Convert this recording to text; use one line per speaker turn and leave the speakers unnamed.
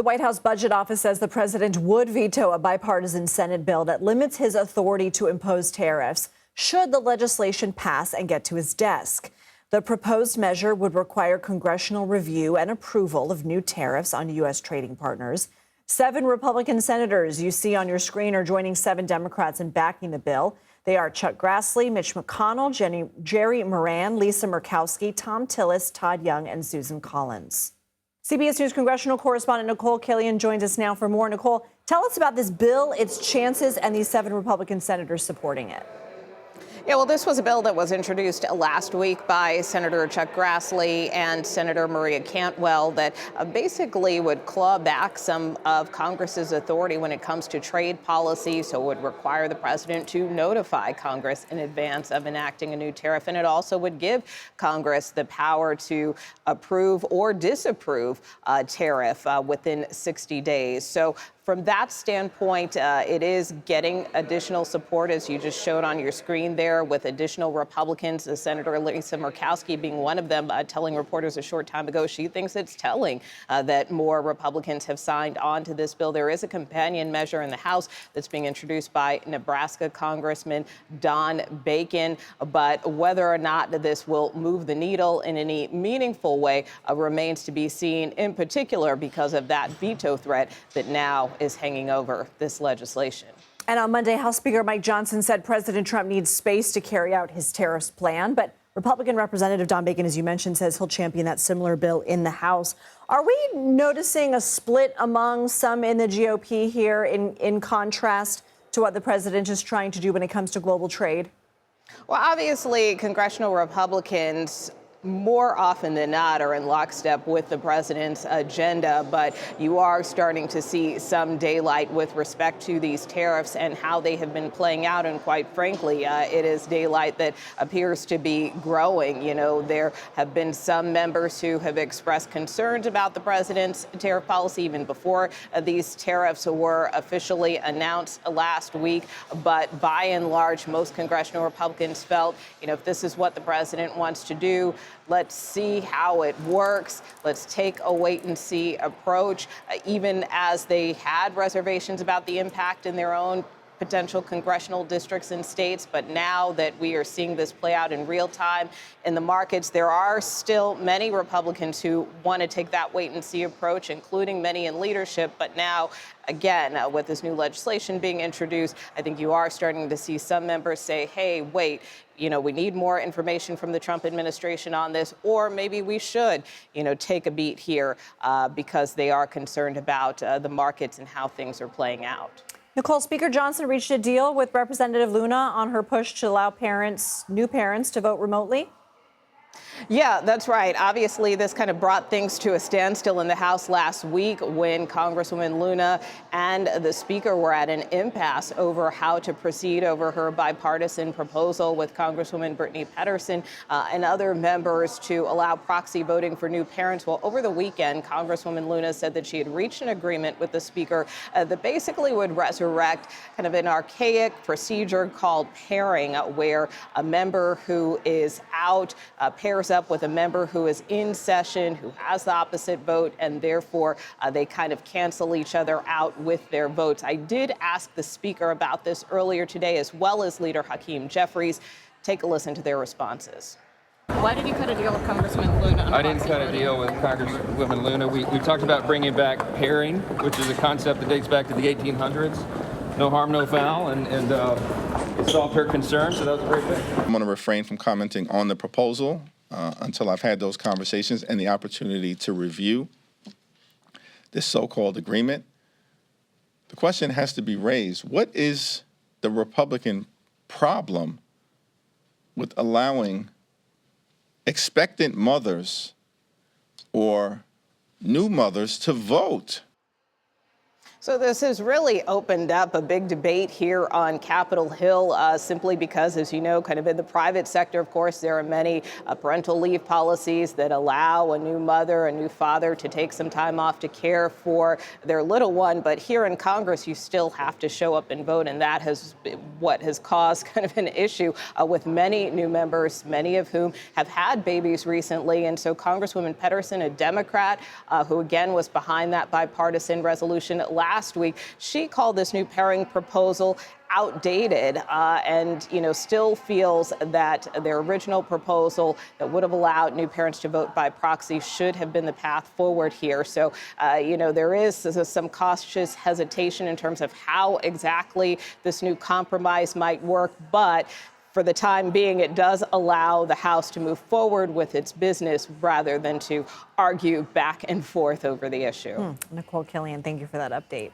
The White House Budget Office says the president would veto a bipartisan Senate bill that limits his authority to impose tariffs should the legislation pass and get to his desk. The proposed measure would require congressional review and approval of new tariffs on U.S. trading partners. 7 Republican senators you see on your screen are joining 7 Democrats in backing the bill. They are Chuck Grassley, Mitch McConnell, Jerry Moran, Lisa Murkowski, Tom Tillis, Todd Young, and Susan Collins. CBS News congressional correspondent Nikole Killion joins us now for more. Nikole, tell us about this bill, its chances, and these 7 Republican senators supporting it.
Yeah, well, this was a bill that was introduced last week by Senator Chuck Grassley and Senator Maria Cantwell that basically would claw back some of Congress's authority when it comes to trade policy. So it would require the president to notify Congress in advance of enacting a new tariff. And it also would give Congress the power to approve or disapprove a tariff within 60 days. So from that standpoint, it is getting additional support, as you just showed on your screen there, with additional Republicans, Senator Lisa Murkowski being one of them, telling reporters a short time ago she thinks it's telling that more Republicans have signed on to this bill. There is a companion measure in the House that's being introduced by Nebraska Congressman Don Bacon, but whether or not this will move the needle in any meaningful way remains to be seen, in particular because of that veto threat that now is hanging over this legislation.
And on Monday, House Speaker Mike Johnson said President Trump needs space to carry out his tariffs plan. But Republican Representative Don Bacon, as you mentioned, says he'll champion that similar bill in the House. Are we noticing a split among some in the GOP here in contrast to what the president is trying to do when it comes to global trade?
Well, obviously, congressional Republicans more often than not are in lockstep with the president's agenda, but you are starting to see some daylight with respect to these tariffs and how they have been playing out. And quite frankly, it is daylight that appears to be growing. You know, there have been some members who have expressed concerns about the president's tariff policy even before these tariffs were officially announced last week. But by and large, most congressional Republicans felt, you know, if this is what the president wants to do, let's see how it works. Let's take a wait and see approach, even as they had reservations about the impact in their own potential congressional districts and states. But now that we are seeing this play out in real time in the markets, there are still many Republicans who want to take that wait and see approach, including many in leadership. But now, again, with this new legislation being introduced, I think you are starting to see some members say, hey, wait, you know, we need more information from the Trump administration on this, or maybe we should, you know, take a beat here because they are concerned about the markets and how things are playing out.
Nikole, Speaker Johnson reached a deal with Representative Luna on her push to allow new parents to vote remotely.
Yeah, that's right. Obviously, this kind of brought things to a standstill in the House last week when Congresswoman Luna and the Speaker were at an impasse over how to proceed over her bipartisan proposal with Congresswoman Brittany Pettersen and other members to allow proxy voting for new parents. Well, over the weekend, Congresswoman Luna said that she had reached an agreement with the Speaker that basically would resurrect kind of an archaic procedure called pairing, where a member who is out pairs up with a member who is in session, who has the opposite vote, and therefore they kind of cancel each other out with their votes. I did ask the Speaker about this earlier today, as well as Leader Hakeem Jeffries. Take a listen to their responses.
Why did you cut a deal with Congresswoman Luna?
I didn't cut a deal with Congresswoman Luna. We talked about bringing back pairing, which is a concept that dates back to the 1800s. No harm, no foul, and it solved her concern, so that was a great thing.
I'm going to refrain from commenting on the proposal until I've had those conversations and the opportunity to review this so-called agreement. The question has to be raised: what is the Republican problem with allowing expectant mothers or new mothers to vote?
So this has really opened up a big debate here on Capitol Hill, simply because, as you know, kind of in the private sector, of course, there are many parental leave policies that allow a new mother, a new father to take some time off to care for their little one. But here in Congress, you still have to show up and vote. And that has what has caused kind of an issue with many new members, many of whom have had babies recently. And so Congresswoman Pedersen, a Democrat, who again was behind that bipartisan resolution last week, she called this new pairing proposal outdated and, still feels that their original proposal that would have allowed new parents to vote by proxy should have been the path forward here. So, there is some cautious hesitation in terms of how exactly this new compromise might work. But for the time being, it does allow the House to move forward with its business rather than to argue back and forth over the issue.
Nikole Killion, thank you for that update.